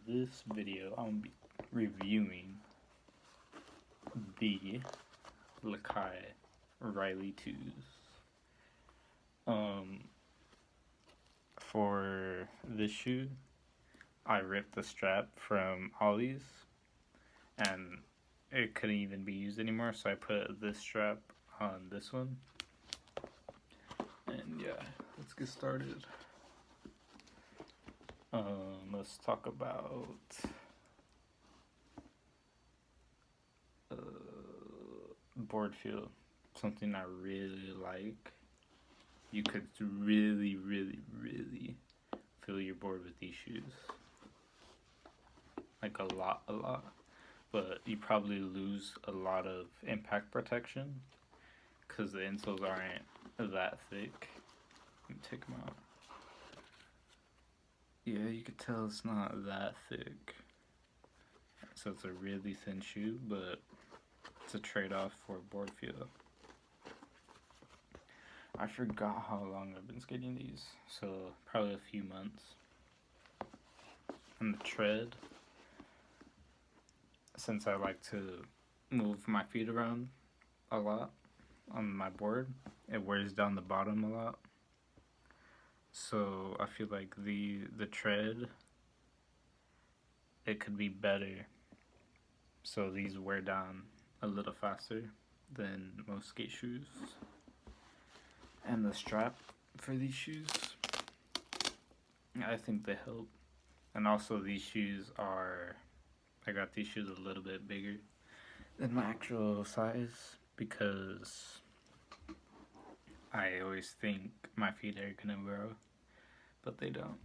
this video, I'm going to be reviewing the Lakai Riley 2s. For this shoe, I ripped the strap from Ollie's, and it couldn't even be used anymore, so I put this strap on this one. And yeah, let's get started. Let's talk about board feel. Something I really like. You could really feel your board with these shoes. Like a lot. But you probably lose a lot of impact protection because the insoles aren't that thick. Let me take them out. Yeah, you could tell it's not that thick. So it's a really thin shoe, but it's a trade-off for board feel. I forgot how long I've been skating these, so probably a few months. And the tread, since I like to move my feet around a lot on my board, it wears down the bottom a lot. So I feel like the tread, it could be better. So these wear down a little faster than most skate shoes. And the strap for these shoes, I think they help. And also these shoes are, I got these shoes a little bit bigger than my actual size because I always think my feet are gonna grow, but they don't.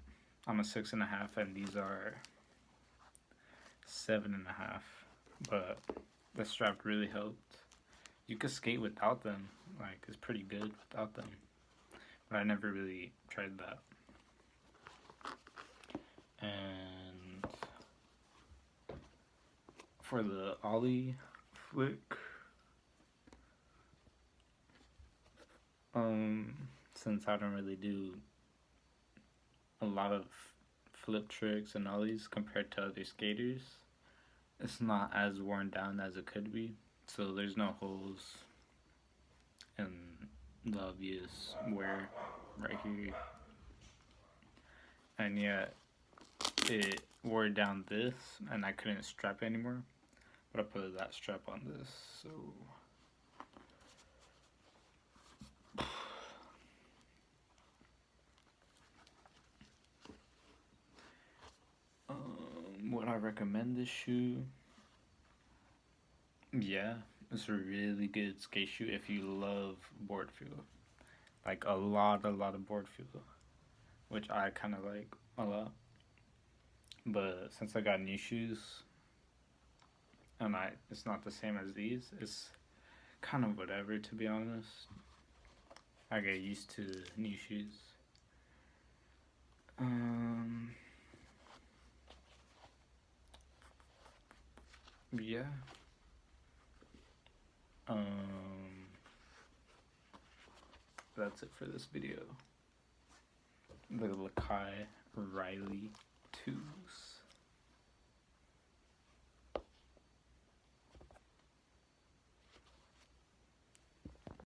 I'm a 6.5 and these are 7.5, but the strap really helped. You could skate without them, like it's pretty good without them, but I never really tried that. And for the ollie flick, since I don't really do a lot of flip tricks and ollies compared to other skaters, it's not as worn down as it could be. So there's no holes in the obvious wear right here. And yet it wore down this and I couldn't strap anymore. But I put that strap on this, so would I recommend this shoe? Yeah, it's a really good skate shoe if you love board feel. Like a lot of board feel, which I kind of like a lot. But since I got new shoes, and it's not the same as these, it's kind of whatever, to be honest. I get used to new shoes. Yeah. That's it for this video. The Lakai Riley 2s.